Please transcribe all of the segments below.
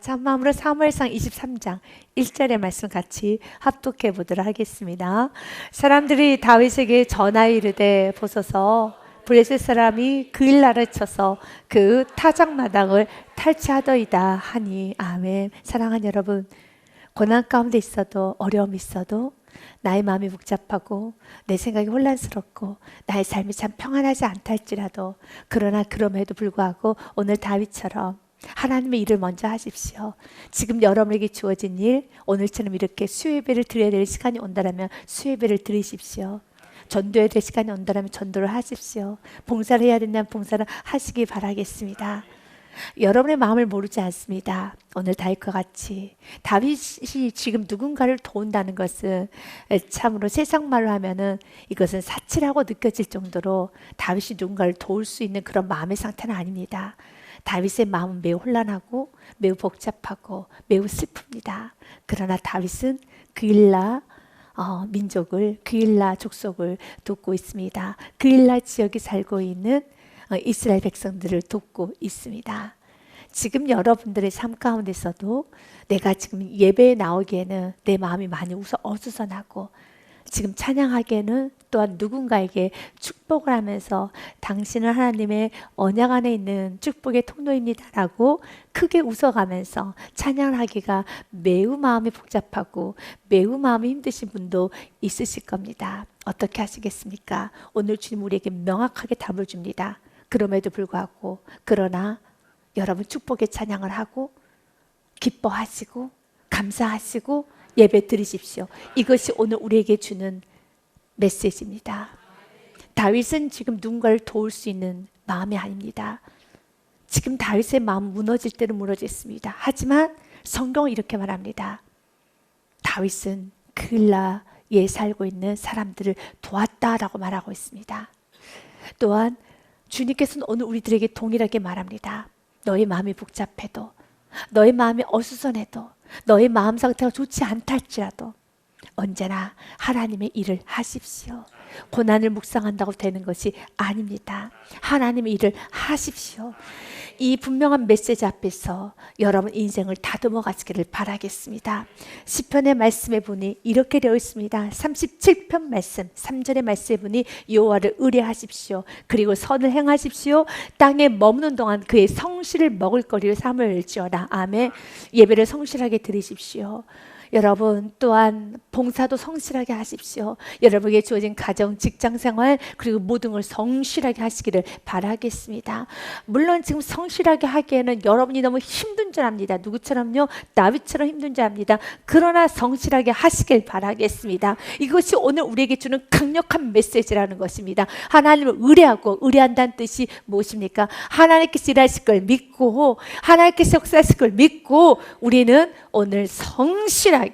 같이 한 마음으로 사무엘상 23장 1절의 말씀 같이 합독해 보도록 하겠습니다. 사람들이 다윗에게 전하여 이르되 보소서 블레셋 사람이 그일라를 쳐서 그 타작마당을 탈취하더이다 하니. 아멘. 사랑하는 여러분, 고난 가운데 있어도 어려움이 있어도 나의 마음이 복잡하고 내 생각이 혼란스럽고 나의 삶이 참 평안하지 않다 할지라도, 그러나 그럼에도 불구하고 오늘 다윗처럼 하나님의 일을 먼저 하십시오. 지금 여러분에게 주어진 일, 오늘처럼 이렇게 수요예배를 드려야 될 시간이 온다면 수요예배를 드리십시오. 전도해야 될 시간이 온다면 전도를 하십시오. 봉사를 해야 된다면 봉사를 하시기 바라겠습니다. 여러분의 마음을 모르지 않습니다. 오늘 다윗과 같이 다윗이 지금 누군가를 도운다는 것은 참으로 세상 말로 하면은 이것은 사치라고 느껴질 정도로 다윗이 누군가를 도울 수 있는 그런 마음의 상태는 아닙니다. 다윗의 마음은 매우 혼란하고 매우 복잡하고 매우 슬픕니다. 그러나 다윗은 그일라 민족을, 그일라 족속을 돕고 있습니다. 그일라 지역에 살고 있는 이스라엘 백성들을 돕고 있습니다. 지금 여러분들의 삶 가운데서도 내가 지금 예배에 나오기에는 내 마음이 많이 어수선하고, 지금 찬양하기에는 또한 누군가에게 축복을 하면서 당신은 하나님의 언약 안에 있는 축복의 통로입니다 라고 크게 웃어가면서 찬양을 하기가 매우 마음이 복잡하고 매우 마음이 힘드신 분도 있으실 겁니다. 어떻게 하시겠습니까? 오늘 주님 우리에게 명확하게 답을 줍니다. 그럼에도 불구하고, 그러나 여러분 축복의 찬양을 하고 기뻐하시고 감사하시고 예배 드리십시오. 이것이 오늘 우리에게 주는 메시지입니다. 다윗은 지금 누군가를 도울 수 있는 마음이 아닙니다. 지금 다윗의 마음은 무너질 대로 무너졌습니다. 하지만 성경은 이렇게 말합니다. 다윗은 그일라에 살고 있는 사람들을 도왔다라고 말하고 있습니다. 또한 주님께서는 오늘 우리들에게 동일하게 말합니다. 너의 마음이 복잡해도, 너의 마음이 어수선해도, 너의 마음 상태가 좋지 않다 할지라도 언제나 하나님의 일을 하십시오. 고난을 묵상한다고 되는 것이 아닙니다. 하나님의 일을 하십시오. 이 분명한 메시지 앞에서 여러분 인생을 다듬어 가시기를 바라겠습니다. 시편의 말씀에 보니 이렇게 되어 있습니다. 37편 말씀 3절의 말씀에 보니 여호와를 의뢰하십시오. 그리고 선을 행하십시오. 땅에 머무는 동안 그의 성실을 먹을 거리를 삼을지어다. 아멘. 예배를 성실하게 드리십시오. 여러분 또한 봉사도 성실하게 하십시오. 여러분에게 주어진 가정, 직장생활 그리고 모든 걸 성실하게 하시기를 바라겠습니다. 물론 지금 성실하게 하기에는 여러분이 너무 힘든 줄 압니다. 누구처럼요? 다윗처럼 힘든 줄 압니다. 그러나 성실하게 하시길 바라겠습니다. 이것이 오늘 우리에게 주는 강력한 메시지라는 것입니다. 하나님을 의뢰하고, 의뢰한다는 뜻이 무엇입니까? 하나님께서 일하실 걸 믿고, 하나님께서 역사하실 걸 믿고 우리는 오늘 성실하게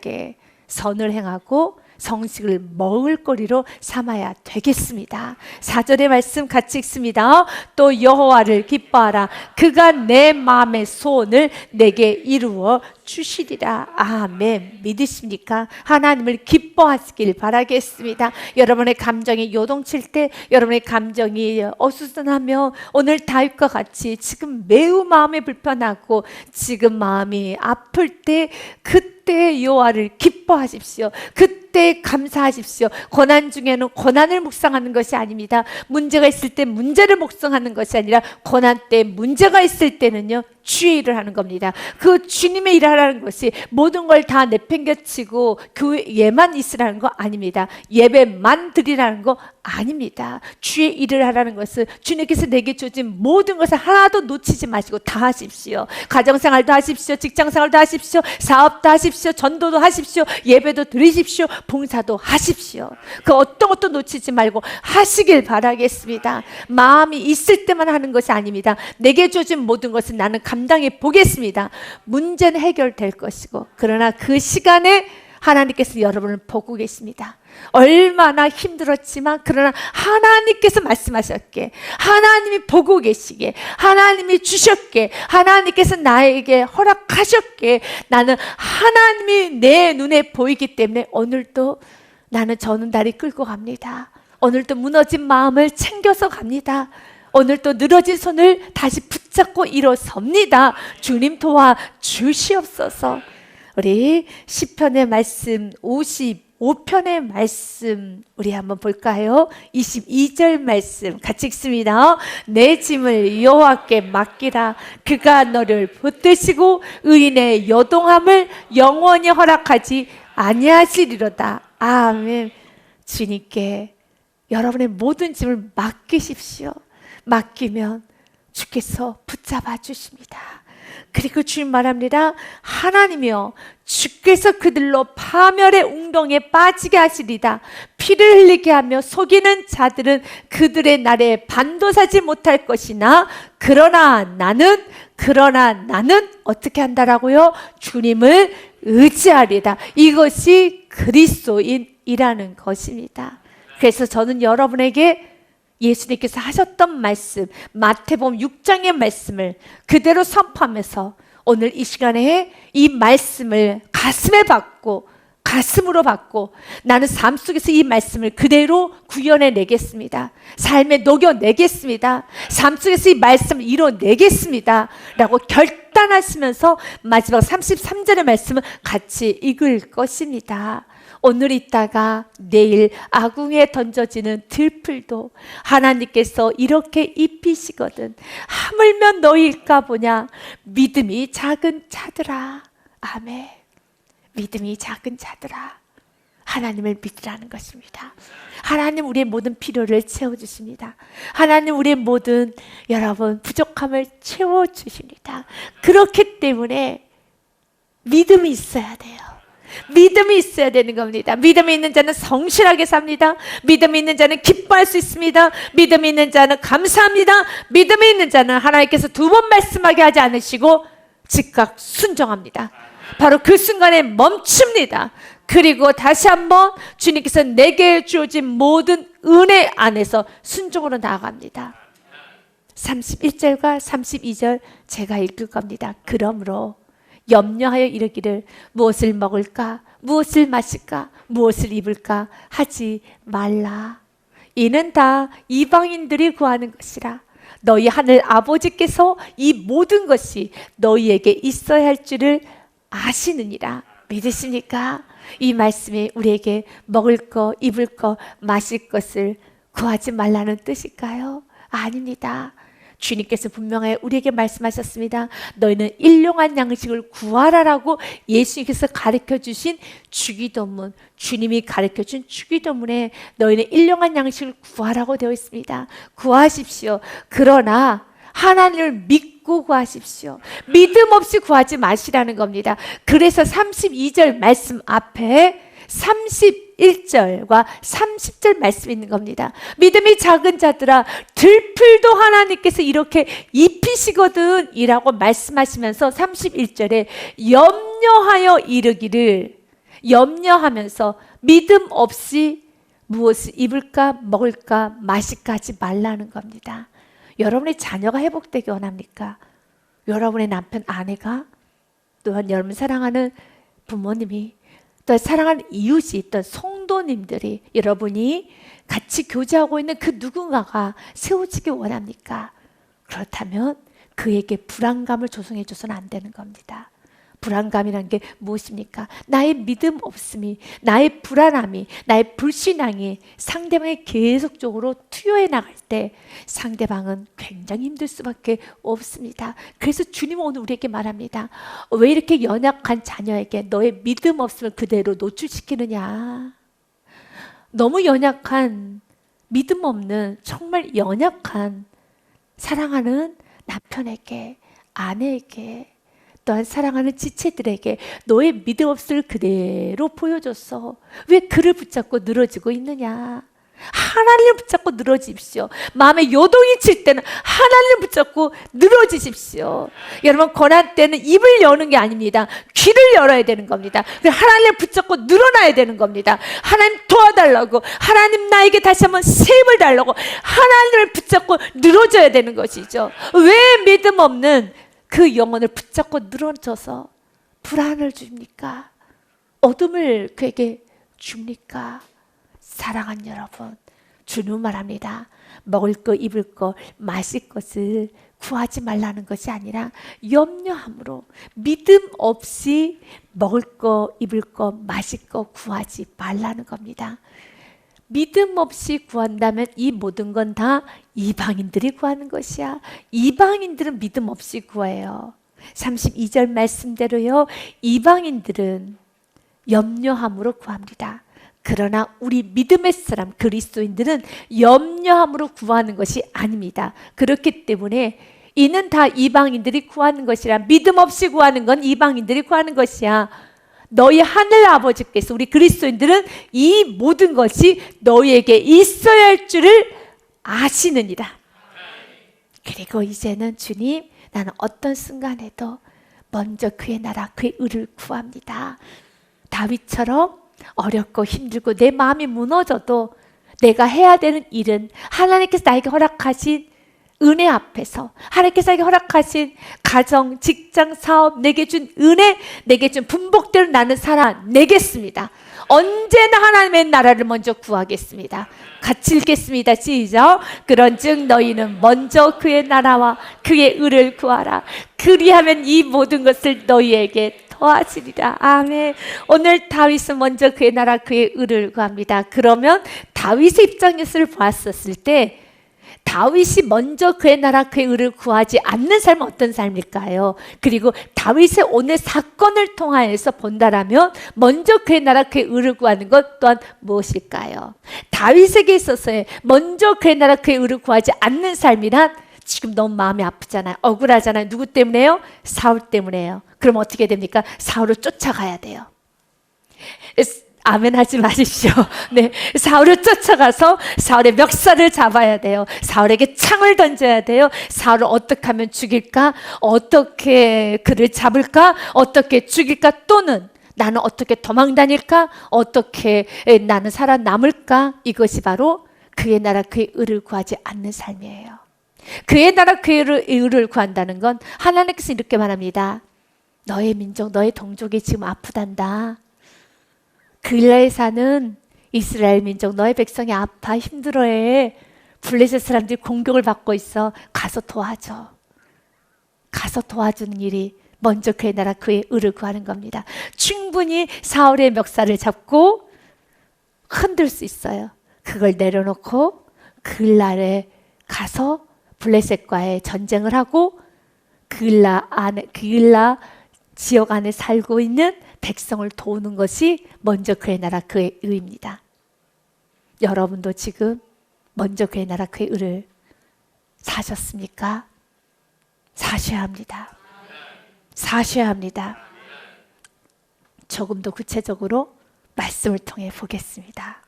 선을 행하고 성식을 먹을 거리로 삼아야 되겠습니다. 4절의 말씀 같이 읽습니다. 또 여호와를 기뻐하라. 그가 내 마음의 소원을 내게 이루어 주시리라. 아멘. 믿으십니까? 하나님을 기뻐하시길 바라겠습니다. 여러분의 감정이 요동칠 때, 여러분의 감정이 어수선하며 오늘 다윗과 같이 지금 매우 마음이 불편하고 지금 마음이 아플 때, 그때 여호와를 기뻐하십시오. 그때 감사하십시오. 고난 중에는 고난을 묵상하는 것이 아닙니다. 문제가 있을 때 문제를 묵상하는 것이 아니라 고난 때, 문제가 있을 때는요 주의 일을 하는 겁니다. 그 주님의 일을 하라는 것이 모든 걸 다 내팽개치고 교회에만 있으라는 거 아닙니다. 예배만 드리라는 거 아닙니다. 주의 일을 하라는 것은 주님께서 내게 주신 모든 것을 하나도 놓치지 마시고 다 하십시오. 가정생활도 하십시오. 직장생활도 하십시오. 사업도 하십시오. 전도도 하십시오. 예배도 드리십시오. 봉사도 하십시오. 그 어떤 것도 놓치지 말고 하시길 바라겠습니다. 마음이 있을 때만 하는 것이 아닙니다. 내게 주신 모든 것은 나는 감당해 보겠습니다. 문제는 해결될 것이고, 그러나 그 시간에 하나님께서 여러분을 보고 계십니다. 얼마나 힘들었지만 그러나 하나님께서 말씀하셨기에, 하나님이 보고 계시기에, 하나님이 주셨기에, 하나님께서 나에게 허락하셨기에 나는 하나님이 내 눈에 보이기 때문에 오늘도 나는 저는 다리 끌고 갑니다. 오늘도 무너진 마음을 챙겨서 갑니다. 오늘 또 늘어진 손을 다시 붙잡고 일어섭니다. 주님 도와 주시옵소서. 우리 시편의 말씀 55편의 말씀 우리 한번 볼까요? 22절 말씀 같이 읽습니다. 내 짐을 여호와께 맡기라. 그가 너를 붙드시고 의인의 요동함을 영원히 허락하지 아니하시리로다. 아멘. 주님께 여러분의 모든 짐을 맡기십시오. 맡기면 주께서 붙잡아 주십니다. 그리고 주님 말합니다. 하나님이여 주께서 그들로 파멸의 웅덩이에 빠지게 하시리다. 피를 흘리게 하며 속이는 자들은 그들의 날에 반도사지 못할 것이나 그러나 나는 어떻게 한다라고요? 주님을 의지하리다. 이것이 그리스도인이라는 것입니다. 그래서 저는 여러분에게 예수님께서 하셨던 말씀 마태복음 6장의 말씀을 그대로 선포하면서 오늘 이 시간에 이 말씀을 가슴으로 받고 나는 삶 속에서 이 말씀을 그대로 구현해 내겠습니다. 삶에 녹여 내겠습니다. 삶 속에서 이 말씀을 이뤄내겠습니다 라고 결단하시면서 마지막 33절의 말씀을 같이 읽을 것입니다. 오늘 있다가 내일 아궁이에 던져지는 들풀도 하나님께서 이렇게 입히시거든. 하물며 너희일까 보냐. 믿음이 작은 자들아. 아멘. 믿음이 작은 자들아. 하나님을 믿으라는 것입니다. 하나님 우리의 모든 필요를 채워주십니다. 하나님 우리의 모든 여러분 부족함을 채워주십니다. 그렇기 때문에 믿음이 있어야 돼요. 믿음이 있어야 되는 겁니다. 믿음이 있는 자는 성실하게 삽니다. 믿음이 있는 자는 기뻐할 수 있습니다. 믿음이 있는 자는 감사합니다. 믿음이 있는 자는 하나님께서 두 번 말씀하게 하지 않으시고 즉각 순종합니다. 바로 그 순간에 멈춥니다. 그리고 다시 한번 주님께서 내게 주어진 모든 은혜 안에서 순종으로 나아갑니다. 31절과 32절 제가 읽을 겁니다. 그러므로 염려하여 이르기를 무엇을 먹을까 무엇을 마실까 무엇을 입을까 하지 말라. 이는 다 이방인들이 구하는 것이라. 너희 하늘 아버지께서 이 모든 것이 너희에게 있어야 할 줄을 아시느니라. 믿으십니까? 이 말씀이 우리에게 먹을 거 입을 거 마실 것을 구하지 말라는 뜻일까요? 아닙니다. 주님께서 분명히 우리에게 말씀하셨습니다. 너희는 일용할 양식을 구하라라고 예수님께서 가르쳐 주신 주기도문, 주님이 가르쳐 준 주기도문에 너희는 일용할 양식을 구하라고 되어 있습니다. 구하십시오. 그러나 하나님을 믿고 구하십시오. 믿음 없이 구하지 마시라는 겁니다. 그래서 32절 말씀 앞에 31절과 30절 말씀이 있는 겁니다. 믿음이 작은 자들아 들풀도 하나님께서 이렇게 입히시거든 이라고 말씀하시면서 31절에 염려하여 이르기를, 염려하면서 믿음 없이 무엇을 입을까 먹을까 마실까 하지 말라는 겁니다. 여러분의 자녀가 회복되기 원합니까? 여러분의 남편 아내가, 또한 여러분 사랑하는 부모님이, 또 사랑하는 이웃이, 또 성도님들이, 여러분이 같이 교제하고 있는 그 누군가가 세워지기 원합니까? 그렇다면 그에게 불안감을 조성해 줘서는 안 되는 겁니다. 불안감이란 게 무엇입니까? 나의 믿음 없음이, 나의 불안함이, 나의 불신앙이 상대방에 계속적으로 투여해 나갈 때 상대방은 굉장히 힘들 수밖에 없습니다. 그래서 주님은 오늘 우리에게 말합니다. 왜 이렇게 연약한 자녀에게 너의 믿음 없음을 그대로 노출시키느냐? 너무 연약한, 믿음 없는, 정말 연약한 사랑하는 남편에게, 아내에게, 또한 사랑하는 지체들에게 너의 믿음 없음을 그대로 보여줬어. 왜 그를 붙잡고 늘어지고 있느냐? 하나님을 붙잡고 늘어지십시오. 마음에 요동이 칠 때는 하나님을 붙잡고 늘어지십시오. 여러분, 고난 때는 입을 여는 게 아닙니다. 귀를 열어야 되는 겁니다. 하나님을 붙잡고 늘어나야 되는 겁니다. 하나님 도와달라고, 하나님 나에게 다시 한번 새 힘을 달라고 하나님을 붙잡고 늘어져야 되는 것이죠. 왜 믿음 없는 그 영혼을 붙잡고 늘어져서 불안을 줍니까? 어둠을 그에게 줍니까? 사랑하는 여러분, 주는 말합니다. 먹을 거, 입을 거, 마실 것을 구하지 말라는 것이 아니라 염려함으로 믿음 없이 먹을 거, 입을 거, 마실 거 구하지 말라는 겁니다. 믿음 없이 구한다면 이 모든 건 다 이방인들이 구하는 것이야. 이방인들은 믿음 없이 구해요. 32절 말씀대로요. 이방인들은 염려함으로 구합니다. 그러나 우리 믿음의 사람 그리스도인들은 염려함으로 구하는 것이 아닙니다. 그렇기 때문에 이는 다 이방인들이 구하는 것이라, 믿음 없이 구하는 건 이방인들이 구하는 것이야. 너희 하늘 아버지께서, 우리 그리스도인들은 이 모든 것이 너희에게 있어야 할 줄을 아시느니라. 그리고 이제는 주님, 나는 어떤 순간에도 먼저 그의 나라, 그의 의를 구합니다. 다윗처럼 어렵고 힘들고 내 마음이 무너져도 내가 해야 되는 일은 하나님께서 나에게 허락하신 은혜 앞에서, 하나님께서 나에게 허락하신 가정, 직장, 사업, 내게 준 은혜, 내게 준 분복대로 나는 살아내겠습니다. 언제나 하나님의 나라를 먼저 구하겠습니다. 같이 읽겠습니다. 시작. 그런즉 너희는 먼저 그의 나라와 그의 의를 구하라. 그리하면 이 모든 것을 너희에게 더하시리라. 아멘. 오늘 다윗은 먼저 그의 나라 그의 의를 구합니다. 그러면 다윗의 입장에서 보았었을 때 다윗이 먼저 그의 나라 그의 의를 구하지 않는 삶은 어떤 삶일까요? 그리고 다윗의 오늘 사건을 통하여서 본다라면 먼저 그의 나라 그의 의를 구하는 것 또한 무엇일까요? 다윗에게 있어서의 먼저 그의 나라 그의 의를 구하지 않는 삶이란, 지금 너무 마음이 아프잖아요. 억울하잖아요. 누구 때문에요? 사울 때문에요. 그럼 어떻게 됩니까? 사울을 쫓아가야 돼요. 아멘 하지 마십시오. 네, 사울을 쫓아가서 사울의 멱살을 잡아야 돼요. 사울에게 창을 던져야 돼요. 사울을 어떻게 하면 죽일까? 어떻게 그를 잡을까? 어떻게 죽일까? 또는 나는 어떻게 도망 다닐까? 어떻게 나는 살아남을까? 이것이 바로 그의 나라 그의 의를 구하지 않는 삶이에요. 그의 나라 그의 의를 구한다는 건 하나님께서 이렇게 말합니다. 너의 민족, 너의 동족이 지금 아프단다. 그일라에 사는 이스라엘 민족, 너의 백성이 아파 힘들어해. 블레셋 사람들이 공격을 받고 있어. 가서 도와줘. 가서 도와주는 일이 먼저 그의 나라 그의 의를 구하는 겁니다. 충분히 사울의 멱살을 잡고 흔들 수 있어요. 그걸 내려놓고 그일라에 가서 블레셋과의 전쟁을 하고 그일라 지역 안에 살고 있는 백성을 도우는 것이 먼저 그의 나라 그의 의입니다. 여러분도 지금 먼저 그의 나라 그의 의를 사셨습니까? 사셔야 합니다. 사셔야 합니다. 조금 더 구체적으로 말씀을 통해 보겠습니다.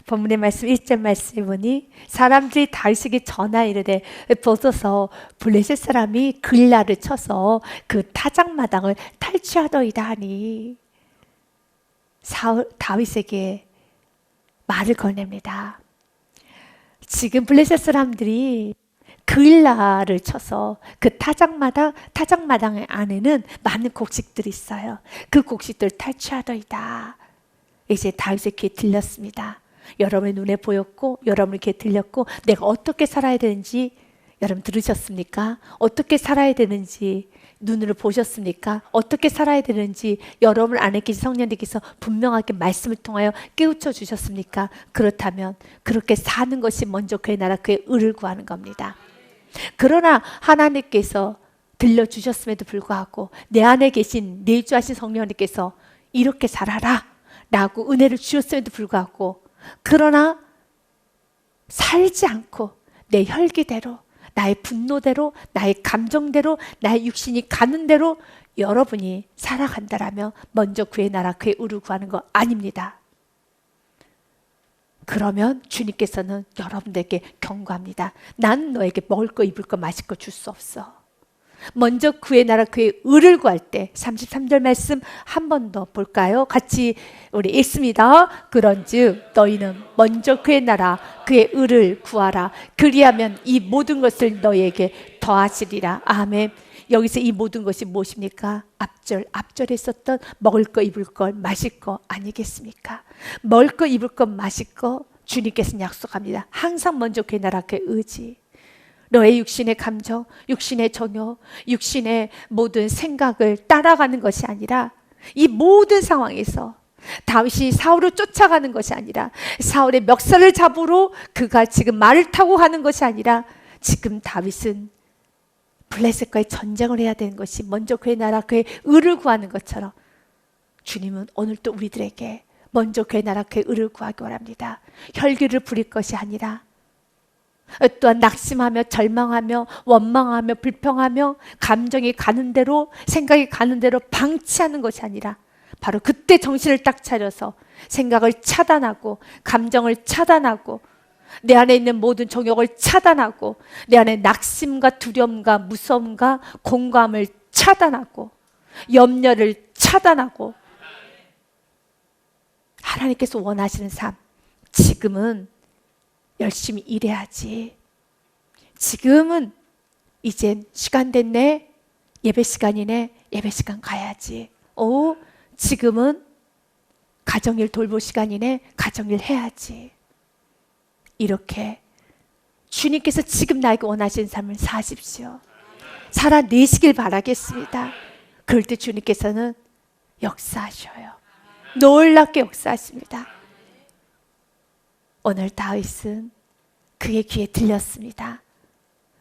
본문의 말씀 1절 말씀에 보니 사람들이 다윗에게 전하 이르되 보소서 블레셋 사람이 그일라를 쳐서 그 타작마당을 탈취하더이다 하니, 다윗에게 말을 건넵니다. 지금 블레셋 사람들이 그일라를 쳐서 그 타작마당 안에는 많은 곡식들이 있어요. 그 곡식들을 탈취하더이다. 이제 다윗의 귀에 들렸습니다. 여러분의 눈에 보였고 여러분의 귀에 들렸고, 내가 어떻게 살아야 되는지 여러분 들으셨습니까? 어떻게 살아야 되는지 눈으로 보셨습니까? 어떻게 살아야 되는지 여러분 안에 계신 성령님께서 분명하게 말씀을 통하여 깨우쳐 주셨습니까? 그렇다면 그렇게 사는 것이 먼저 그의 나라 그의 의를 구하는 겁니다. 그러나 하나님께서 들려주셨음에도 불구하고 내 안에 계신 내주하신 성령님께서 이렇게 살아라 라고 은혜를 주셨음에도 불구하고, 그러나 살지 않고 내 혈기대로, 나의 분노대로, 나의 감정대로, 나의 육신이 가는 대로 여러분이 살아간다라면 먼저 그의 나라 그의 의를 구하는 거 아닙니다. 그러면 주님께서는 여러분들에게 경고합니다. 난 너에게 먹을 거, 입을 거, 마실 거 줄 수 없어. 먼저 그의 나라 그의 의를 구할 때 33절 말씀 한 번 더 볼까요? 같이 우리 읽습니다. 그런즉 너희는 먼저 그의 나라 그의 의를 구하라. 그리하면 이 모든 것을 너희에게 더하시리라. 아멘. 여기서 이 모든 것이 무엇입니까? 앞절에 있었던 먹을 거, 입을 거, 마실 거 아니겠습니까? 먹을 거, 입을 거, 마실 거, 주님께서는 약속합니다. 항상 먼저 그의 나라 그의 의지, 너의 육신의 감정, 육신의 정욕, 육신의 모든 생각을 따라가는 것이 아니라 이 모든 상황에서 다윗이 사울을 쫓아가는 것이 아니라 사울의 멱살을 잡으러 그가 지금 말을 타고 가는 것이 아니라 지금 다윗은 블레셋과의 전쟁을 해야 되는 것이 먼저 그의 나라 그의 의를 구하는 것처럼 주님은 오늘도 우리들에게 먼저 그의 나라 그의 의를 구하기 원합니다. 혈기를 부릴 것이 아니라 또한 낙심하며 절망하며 원망하며 불평하며 감정이 가는 대로 생각이 가는 대로 방치하는 것이 아니라 바로 그때 정신을 딱 차려서 생각을 차단하고 감정을 차단하고 내 안에 있는 모든 정욕을 차단하고 내 안에 낙심과 두려움과 무서움과 공감을 차단하고 염려를 차단하고 하나님께서 원하시는 삶, 지금은 열심히 일해야지. 지금은 이젠 시간 됐네. 예배 시간이네. 예배 시간 가야지. 지금은 가정일 돌볼 시간이네. 가정일 해야지. 이렇게 주님께서 지금 나에게 원하시는 삶을 사십시오. 살아내시길 바라겠습니다. 그럴 때 주님께서는 역사하셔요. 놀랍게 역사하십니다. 오늘 다윗은 그의 귀에 들렸습니다.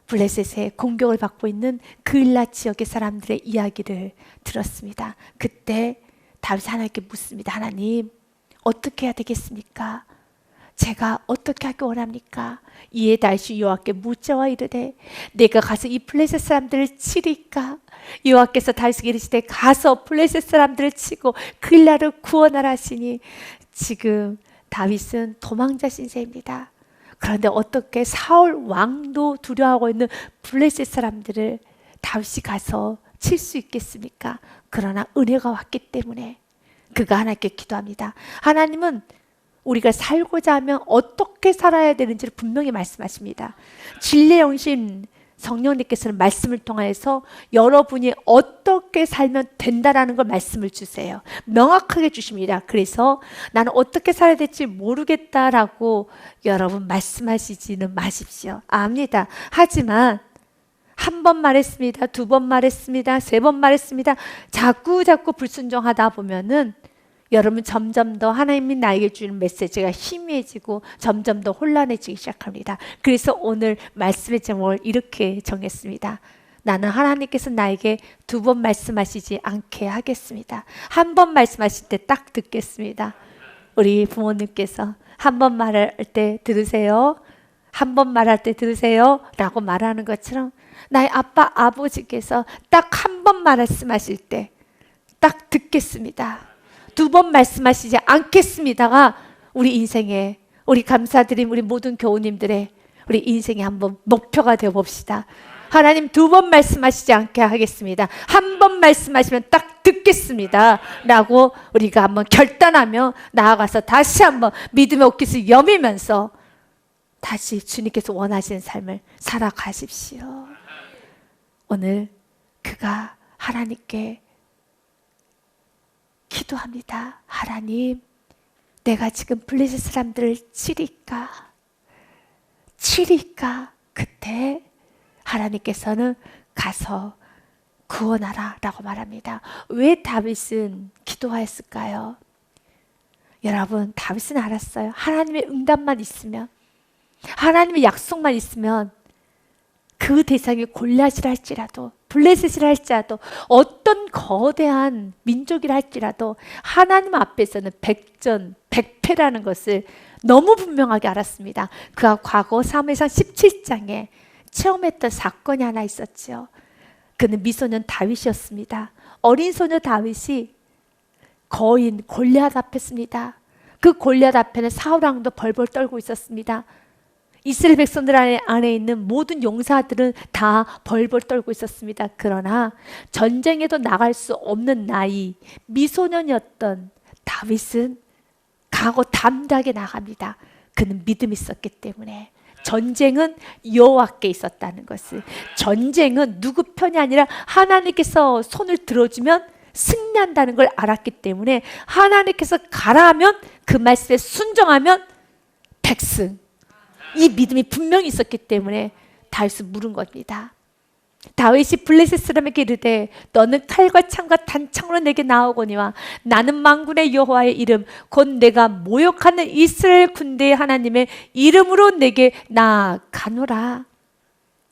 블레셋의 공격을 받고 있는 그일라 지역의 사람들의 이야기를 들었습니다. 그때 다윗이 하나님께 묻습니다. 하나님, 어떻게 해야 되겠습니까? 제가 어떻게 하기 원합니까? 이에 다윗이 여호와께 묻자와 이르되 내가 가서 이 블레셋 사람들을 치리까? 여호와께서 다윗에게 이르시되 가서 블레셋 사람들을 치고 그일라를 구원하라 하시니 지금 다윗은 도망자 신세입니다. 그런데 어떻게 사울 왕도 두려워하고 있는 블레셋 사람들을 다윗이 가서 칠 수 있겠습니까? 그러나 은혜가 왔기 때문에 그가 하나님께 기도합니다. 하나님은 우리가 살고자 하면 어떻게 살아야 되는지를 분명히 말씀하십니다. 진리의 영신 성령님께서는 말씀을 통해서 여러분이 어떻게 살면 된다라는 걸 말씀을 주세요. 명확하게 주십니다. 그래서 나는 어떻게 살아야 될지 모르겠다라고 여러분 말씀하시지는 마십시오. 압니다. 하지만 한 번 말했습니다. 두 번 말했습니다. 세 번 말했습니다. 자꾸 불순종하다 보면은 여러분 점점 더 하나님이 나에게 주는 메시지가 희미해지고 점점 더 혼란해지기 시작합니다. 그래서 오늘 말씀의 제목을 이렇게 정했습니다. 나는 하나님께서 나에게 두 번 말씀하시지 않게 하겠습니다. 한 번 말씀하실 때 딱 듣겠습니다. 우리 부모님께서 한 번 말할 때 들으세요. 한 번 말할 때 들으세요. 라고 말하는 것처럼 나의 아빠, 아버지께서 딱 한 번 말씀하실 때 딱 듣겠습니다. 두 번 말씀하시지 않겠습니다가 우리 인생에, 우리 감사드림 우리 모든 교우님들의 우리 인생에 한번 목표가 되어 봅시다. 하나님 두 번 말씀하시지 않게 하겠습니다. 한 번 말씀하시면 딱 듣겠습니다 라고 우리가 한번 결단하며 나아가서 다시 한번 믿음의 옷깃을 여미면서 다시 주님께서 원하시는 삶을 살아가십시오. 오늘 그가 하나님께 기도합니다. 하나님, 내가 지금 블레셋 사람들을 치리까? 그때 하나님께서는 가서 구원하라 라고 말합니다. 왜 다윗은 기도하였을까요? 여러분, 다윗은 알았어요. 하나님의 응답만 있으면, 하나님의 약속만 있으면 그 대상이 골리앗이라 할지라도 블레셋이라 할지라도 어떤 거대한 민족이라 할지라도 하나님 앞에서는 백전백패라는 것을 너무 분명하게 알았습니다. 그가 과거 사무엘상 17장에 체험했던 사건이 하나 있었죠. 그는 미소년 다윗이었습니다. 어린 소녀 다윗이 거인 골리앗 앞에 습니다. 그 골리앗 앞에는 사울 왕도 벌벌 떨고 있었습니다. 이스라엘 백성들 안에 있는 모든 용사들은 다 벌벌 떨고 있었습니다. 그러나 전쟁에도 나갈 수 없는 나이 미소년이었던 다윗은 강하고 담대하게 나갑니다. 그는 믿음이 있었기 때문에. 전쟁은 여호와께 있었다는 것을, 전쟁은 누구 편이 아니라 하나님께서 손을 들어주면 승리한다는 걸 알았기 때문에 하나님께서 가라 하면 그 말씀에 순종하면 백승. 이 믿음이 분명히 있었기 때문에 다윗을 물은 겁니다. 다윗이 블레셋 사람에게 이르되 너는 칼과 창과 단창으로 내게 나오거니와 나는 만군의 여호와의 이름 곧 내가 모욕하는 이스라엘 군대의 하나님의 이름으로 내게 나아가노라.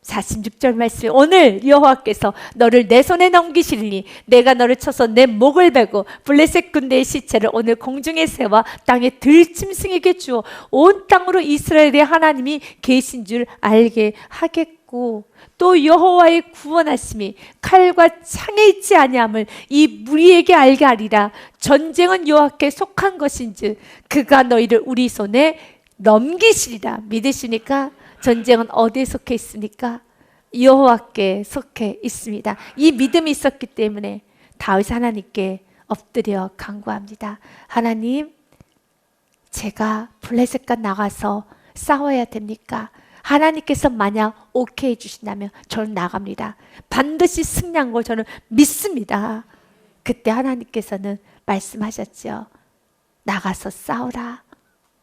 46절 말씀에 오늘 여호와께서 너를 내 손에 넘기시리니 내가 너를 쳐서 내 목을 베고 블레셋 군대의 시체를 오늘 공중에 세워 땅에 들짐승에게 주어 온 땅으로 이스라엘의 하나님이 계신 줄 알게 하겠고 또 여호와의 구원하심이 칼과 창에 있지 아니함을 이 무리에게 알게 하리라. 전쟁은 여호와께 속한 것인즉 그가 너희를 우리 손에 넘기시리라. 믿으시니까 전쟁은 어디에 속해 있습니까? 여호와께 속해 있습니다. 이 믿음이 있었기 때문에 다윗 하나님께 엎드려 간구합니다. 하나님, 제가 블레셋과 나가서 싸워야 됩니까? 하나님께서 만약 오케이 해주신다면 저는 나갑니다. 반드시 승리한 걸 저는 믿습니다. 그때 하나님께서는 말씀하셨죠. 나가서 싸우라.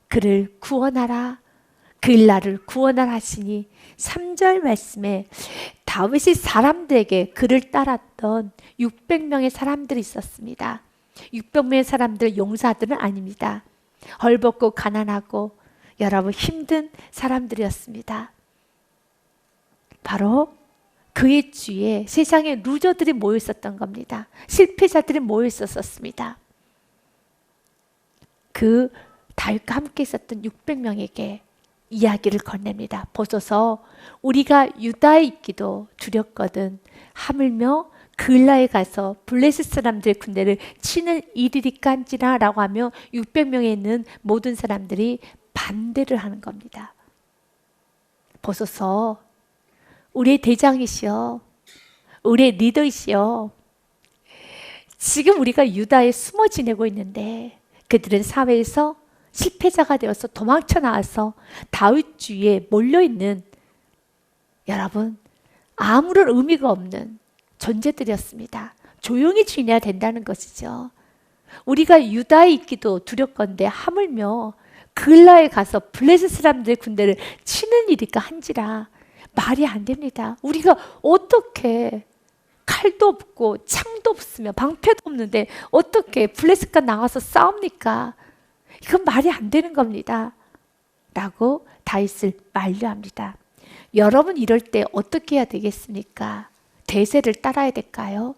그를 구원하라. 그일날을 구원하라 하시니 3절 말씀에 다윗이 사람들에게 그를 따랐던 600명의 사람들이 있었습니다. 600명의 사람들 용사들은 아닙니다. 헐벗고 가난하고 여러분 힘든 사람들이었습니다. 바로 그의 주위에 세상의 루저들이 모여 있었던 겁니다. 실패자들이 모여 있었습니다. 그 다윗과 함께 있었던 600명에게 이야기를 건넵니다. 보소서 우리가 유다에 있기도 두렵거든 하물며 그일라에 가서 블레셋 사람들의 군대를 치는 일이리깐지라 라고 하며 600명에 있는 모든 사람들이 반대를 하는 겁니다. 보소서 우리의 대장이시여, 우리의 리더이시여, 지금 우리가 유다에 숨어 지내고 있는데 그들은 사회에서 실패자가 되어서 도망쳐 나와서 다윗 주위에 몰려있는 여러분 아무런 의미가 없는 존재들이었습니다. 조용히 지내야 된다는 것이죠. 우리가 유다에 있기도 두렵건대 하물며 그일라에 가서 블레셋 사람들의 군대를 치는 일이까 한지라. 말이 안 됩니다. 우리가 어떻게 칼도 없고 창도 없으며 방패도 없는데 어떻게 블레셋과 나가서 싸웁니까? 이건 말이 안 되는 겁니다. 라고 다윗을 만류합니다. 여러분 이럴 때 어떻게 해야 되겠습니까? 대세를 따라야 될까요?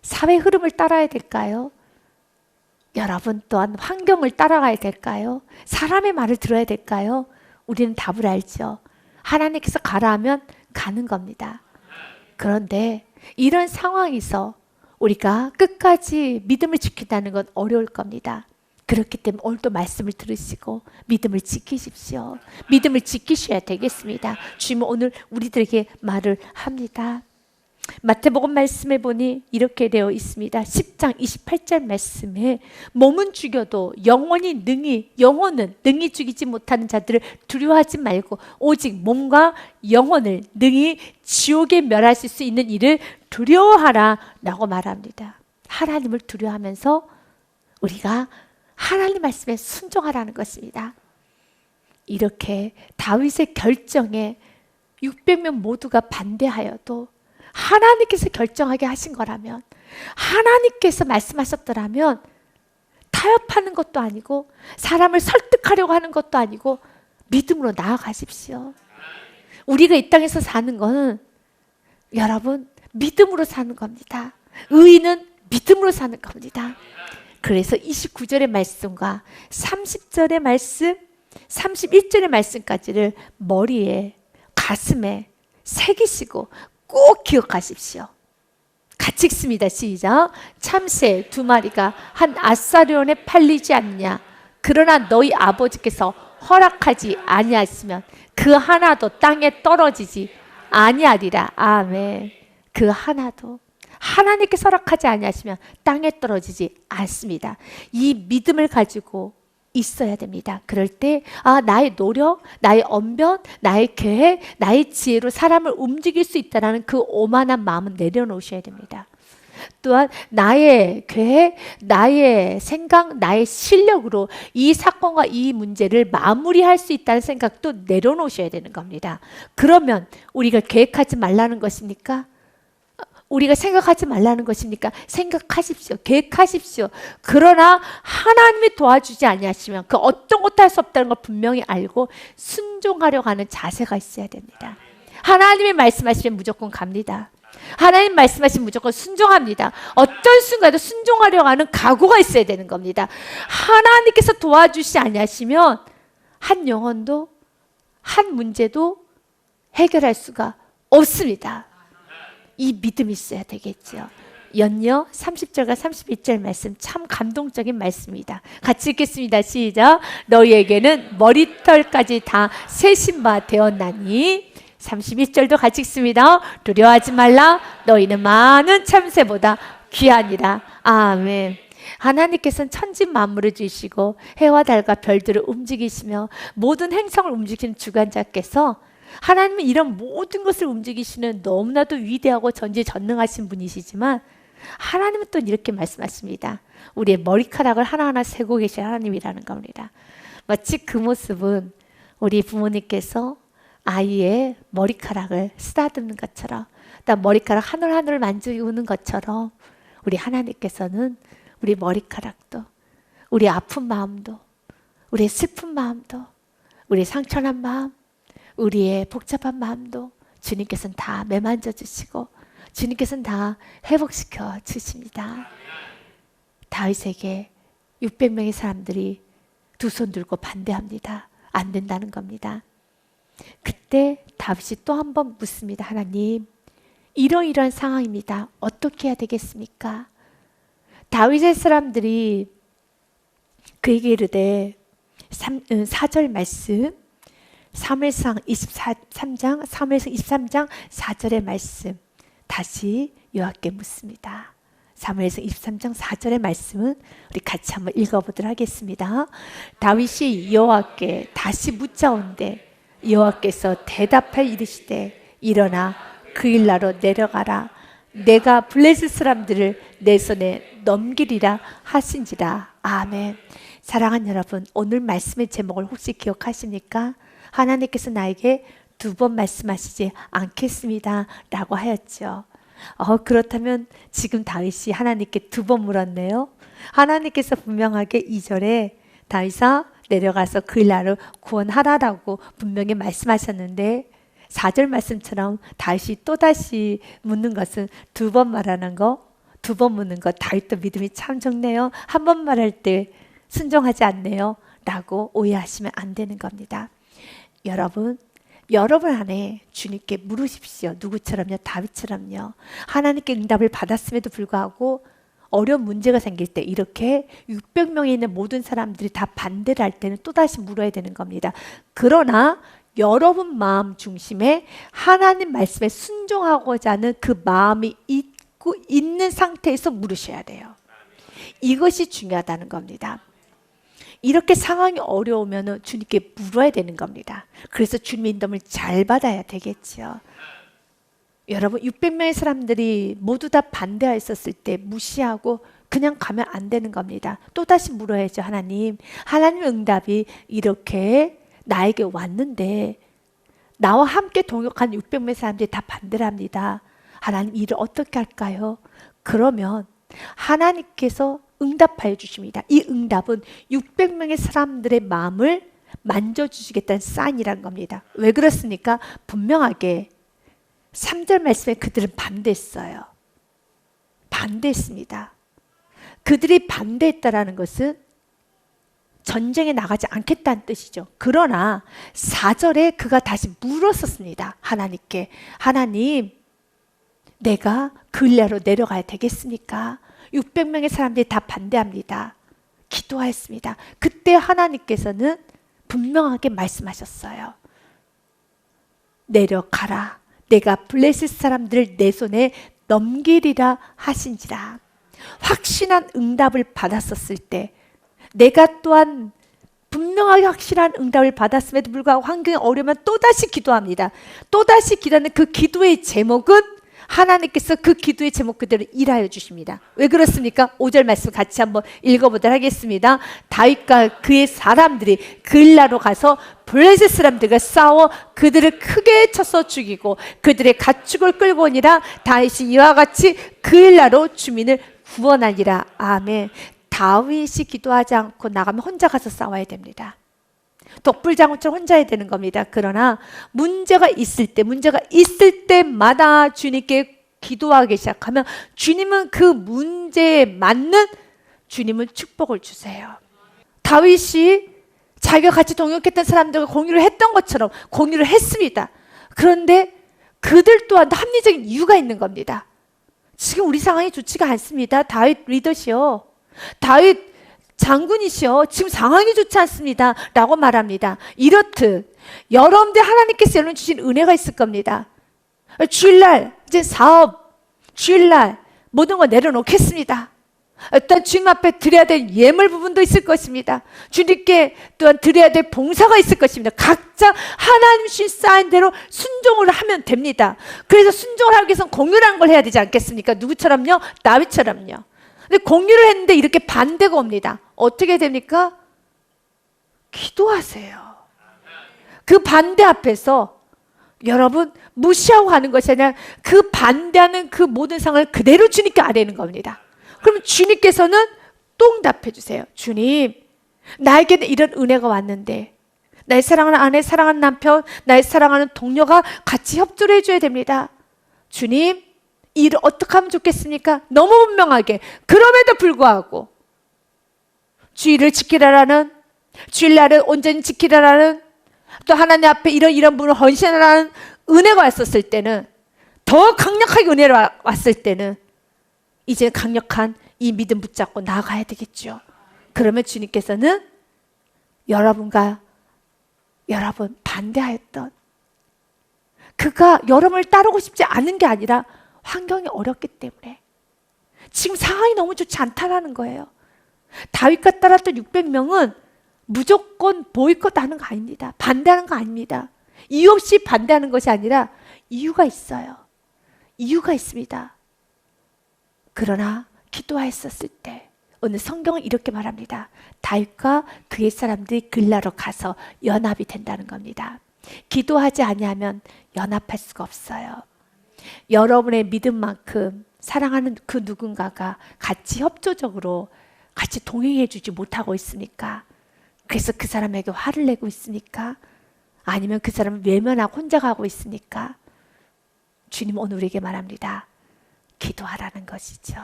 사회 흐름을 따라야 될까요? 여러분 또한 환경을 따라가야 될까요? 사람의 말을 들어야 될까요? 우리는 답을 알죠. 하나님께서 가라 하면 가는 겁니다. 그런데 이런 상황에서 우리가 끝까지 믿음을 지킨다는 건 어려울 겁니다. 그렇기 때문에 오늘도 말씀을 들으시고 믿음을 지키십시오. 믿음을 지키셔야 되겠습니다. 주님은 오늘 우리들에게 말을 합니다. 마태복음 말씀에 보니 이렇게 되어 있습니다. 10장 28절 말씀에 몸은 죽여도 영혼은 능히 죽이지 못하는 자들을 두려워하지 말고 오직 몸과 영혼을 능히 지옥에 멸하실 수 있는 일을 두려워하라 라고 말합니다. 하나님을 두려워하면서 우리가 하나님 말씀에 순종하라는 것입니다. 이렇게 다윗의 결정에 600명 모두가 반대하여도 하나님께서 결정하게 하신 거라면, 하나님께서 말씀하셨더라면 타협하는 것도 아니고 사람을 설득하려고 하는 것도 아니고 믿음으로 나아가십시오. 우리가 이 땅에서 사는 거는 여러분 믿음으로 사는 겁니다. 의인은 믿음으로 사는 겁니다. 그래서 29절의 말씀과 30절의 말씀, 31절의 말씀까지를 머리에, 가슴에 새기시고 꼭 기억하십시오. 같이 읽습니다. 시작. 참새 두 마리가 한 아사리온에 팔리지 않냐. 그러나 너희 아버지께서 허락하지 아니하시면 그 하나도 땅에 떨어지지 아니하리라. 아멘. 그 하나도 하나님께서 허락하지 아니하시면 땅에 떨어지지 않습니다. 이 믿음을 가지고 있어야 됩니다. 그럴 때 나의 노력, 나의 언변, 나의 계획, 나의 지혜로 사람을 움직일 수 있다는 그 오만한 마음은 내려놓으셔야 됩니다. 또한 나의 계획, 나의 생각, 나의 실력으로 이 사건과 이 문제를 마무리할 수 있다는 생각도 내려놓으셔야 되는 겁니다. 그러면 우리가 계획하지 말라는 것입니까? 우리가 생각하지 말라는 것입니까? 생각하십시오. 계획하십시오. 그러나 하나님이 도와주지 아니하시면 그 어떤 것도 할 수 없다는 걸 분명히 알고 순종하려고 하는 자세가 있어야 됩니다. 하나님이 말씀하시면 무조건 갑니다. 하나님 말씀하시면 무조건 순종합니다. 어떤 순간에도 순종하려고 하는 각오가 있어야 되는 겁니다. 하나님께서 도와주시지 아니하시면 한 영혼도 한 문제도 해결할 수가 없습니다. 이 믿음이 있어야 되겠죠. 연여 30절과 31절 말씀 참 감동적인 말씀입니다. 같이 읽겠습니다. 시작. 너희에게는 머리털까지 다 세신 바 되었나니 31절도 같이 읽습니다. 두려워하지 말라. 너희는 많은 참새보다 귀하니라. 아멘. 하나님께서는 천지 만물을 주시고 해와 달과 별들을 움직이시며 모든 행성을 움직이는 주관자께서 하나님은 이런 모든 것을 움직이시는 너무나도 위대하고 전지전능하신 분이시지만 하나님은 또 이렇게 말씀하십니다. 우리의 머리카락을 하나하나 세고 계신 하나님이라는 겁니다. 마치 그 모습은 우리 부모님께서 아이의 머리카락을 쓰다듬는 것처럼 또 머리카락 한 올 한 올 만지는 것처럼 우리 하나님께서는 우리 머리카락도 우리 아픈 마음도 우리의 슬픈 마음도 우리의 상처난 마음 우리의 복잡한 마음도 주님께서는 다 매만져 주시고 주님께서는 다 회복시켜 주십니다. 다윗에게 600명의 사람들이 두 손 들고 반대합니다. 안 된다는 겁니다. 그때 다윗이 또 한 번 묻습니다. 하나님, 이러이러한 상황입니다. 어떻게 해야 되겠습니까? 다윗의 사람들이 그에게 이르되 4절 말씀 사무엘상 23장 4절의 말씀 다시 여호와께 묻습니다. 사무엘상 23장 4절의 말씀은 우리 같이 한번 읽어보도록 하겠습니다. 다윗이 여호와께 다시 묻자온대 여호와께서 대답하여 이르시되 일어나 그 일나로 내려가라. 내가 블레셋 사람들을 내 손에 넘기리라 하신지라. 아멘. 사랑하는 여러분, 오늘 말씀의 제목을 혹시 기억하십니까? 하나님께서 나에게 2번 말씀하시지 않겠습니다 라고 하였죠. 그렇다면 지금 다윗이 하나님께 2번 물었네요. 하나님께서 분명하게 2절에 다윗아 내려가서 그 일나로 구원하라라고 분명히 말씀하셨는데 4절 말씀처럼 다윗이 또다시 묻는 것은 2번 말하는 거, 2번 묻는 거. 다윗도 믿음이 참 적네요. 한 번 말할 때 순종하지 않네요 라고 오해하시면 안 되는 겁니다. 여러분 안에 주님께 물으십시오. 누구처럼요? 다윗처럼요. 하나님께 응답을 받았음에도 불구하고 어려운 문제가 생길 때 이렇게 600명에 있는 모든 사람들이 다 반대를 할 때는 또다시 물어야 되는 겁니다. 그러나 여러분 마음 중심에 하나님 말씀에 순종하고자 하는 그 마음이 있는 상태에서 물으셔야 돼요. 이것이 중요하다는 겁니다. 이렇게 상황이 어려우면 주님께 물어야 되는 겁니다. 그래서 주님의 인도를 잘 받아야 되겠죠. 여러분 600명의 사람들이 모두 다 반대하였을 때 무시하고 그냥 가면 안 되는 겁니다. 또다시 물어야죠. 하나님 응답이 이렇게 나에게 왔는데 나와 함께 동역한 600명의 사람들이 다 반대를 합니다. 하나님 일을 어떻게 할까요? 그러면 하나님께서 응답하여 주십니다. 이 응답은 600명의 사람들의 마음을 만져주시겠다는 사인이란 겁니다. 왜 그렇습니까? 분명하게 3절 말씀에 그들은 반대했어요. 반대했습니다. 그들이 반대했다라는 것은 전쟁에 나가지 않겠다는 뜻이죠. 그러나 4절에 그가 다시 물었었습니다. 하나님께. 하나님, 내가 그일야로 내려가야 되겠습니까? 600명의 사람들이 다 반대합니다. 기도하였습니다. 그때 하나님께서는 분명하게 말씀하셨어요. 내려가라. 내가 블레셋 사람들을 내 손에 넘기리라 하신지라. 확신한 응답을 받았었을 때 내가 또한 분명하게 확실한 응답을 받았음에도 불구하고 환경이 어려우면 또다시 기도합니다. 또다시 기도하는 그 기도의 제목은 하나님께서 그 기도의 제목 그대로 일하여 주십니다. 왜 그렇습니까? 5절 말씀 같이 한번 읽어보도록 하겠습니다. 다윗과 그의 사람들이 그일라로 가서 블레셋 사람들과 싸워 그들을 크게 쳐서 죽이고 그들의 가축을 끌고 오니라. 다윗이 이와 같이 그일라로 주민을 구원하니라. 아멘. 다윗이 기도하지 않고 나가면 혼자 가서 싸워야 됩니다. 독불장군처럼 혼자 해야 되는 겁니다. 그러나 문제가 있을 때마다 주님께 기도하기 시작하면 주님은 그 문제에 맞는 주님은 축복을 주세요. 다윗이 자기가 같이 동역했던 사람들과 공유를 했던 것처럼 공유를 했습니다. 그런데 그들 또한 합리적인 이유가 있는 겁니다. 지금 우리 상황이 좋지가 않습니다. 다윗 리더시요, 다윗 장군이시여, 지금 상황이 좋지 않습니다 라고 말합니다. 이렇듯 여러분들 하나님께서 여러분 주신 은혜가 있을 겁니다. 주일날 이제 사업, 주일날 모든 거 내려놓겠습니다. 일단 주님 앞에 드려야 될 예물 부분도 있을 것입니다. 주님께 또한 드려야 될 봉사가 있을 것입니다. 각자 하나님 주신 쌓인 대로 순종을 하면 됩니다. 그래서 순종을 하기 위해서는 공유를 한 걸 해야 되지 않겠습니까? 누구처럼요? 다윗처럼요. 근데 공유를 했는데 이렇게 반대가 옵니다. 어떻게 됩니까? 기도하세요. 그 반대 앞에서 여러분 무시하고 가는 것이 아니라 그 반대하는 그 모든 상을 그대로 주님께 아뢰는 겁니다. 그러면 주님께서는 또 응답해 주세요. 주님, 나에게는 이런 은혜가 왔는데 나의 사랑하는 아내, 사랑하는 남편, 나의 사랑하는 동료가 같이 협조를 해줘야 됩니다. 주님, 이 일을 어떻게 하면 좋겠습니까? 너무 분명하게. 그럼에도 불구하고 주의를 지키라라는, 주일날을 온전히 지키라라는, 또 하나님 앞에 이런 분을 헌신하라는 은혜가 왔었을 때는, 더 강력하게 은혜가 왔을 때는 이제 강력한 이 믿음 붙잡고 나아가야 되겠죠. 그러면 주님께서는 여러분과 여러분 반대하였던, 그가 여러분을 따르고 싶지 않은 게 아니라 환경이 어렵기 때문에, 지금 상황이 너무 좋지 않다라는 거예요. 다윗과 따랐던 600명은 무조건 보이콧하는 거 아닙니다. 반대하는 거 아닙니다. 이유 없이 반대하는 것이 아니라 이유가 있어요. 이유가 있습니다. 그러나 기도하였었을 때 오늘 성경은 이렇게 말합니다. 다윗과 그의 사람들이 글라로 가서 연합이 된다는 겁니다. 기도하지 아니하면 연합할 수가 없어요. 여러분의 믿음만큼 사랑하는 그 누군가가 같이 협조적으로 같이 동행해 주지 못하고 있습니까? 그래서 그 사람에게 화를 내고 있습니까? 아니면 그 사람을 외면하고 혼자 가고 있습니까? 주님 오늘 우리에게 말합니다. 기도하라는 것이죠.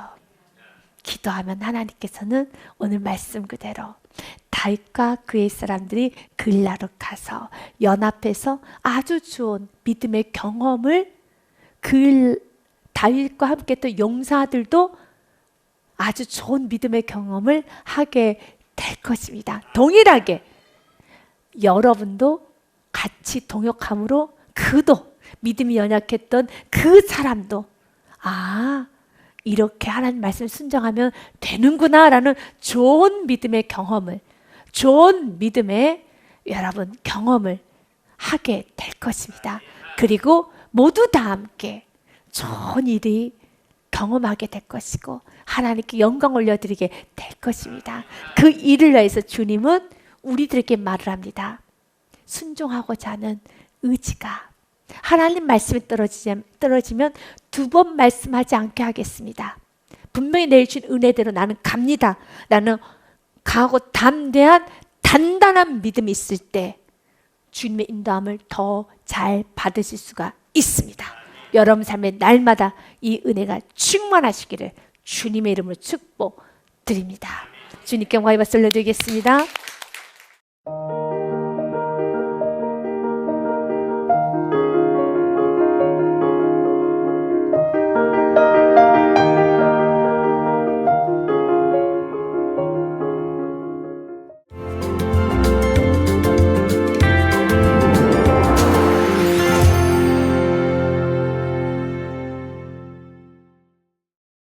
기도하면 하나님께서는 오늘 말씀 그대로 다윗과 그의 사람들이 글라로 가서 연합해서 아주 좋은 믿음의 경험을, 다윗과 함께 했던 용사들도 아주 좋은 믿음의 경험을 하게 될 것입니다. 동일하게 여러분도 같이 동역함으로 그도 믿음이 연약했던 그 사람도 이렇게 하나님 말씀 순종하면 되는구나 라는 좋은 믿음의 경험을, 좋은 믿음의 여러분 경험을 하게 될 것입니다. 그리고 모두 다 함께 좋은 일이 경험하게 될 것이고 하나님께 영광 올려드리게 될 것입니다. 그 일을 위해서 주님은 우리들에게 말을 합니다. 순종하고자 하는 의지가, 하나님 말씀이 떨어지면 두 번 말씀하지 않게 하겠습니다. 분명히 내주신 은혜대로 나는 갑니다. 나는 강하고 담대한 단단한 믿음이 있을 때 주님의 인도함을 더 잘 받으실 수가 있습니다. 여러분 삶의 날마다 이 은혜가 충만하시기를 주님의 이름으로 축복드립니다. 주님께 영광의 박수 올려드리겠습니다.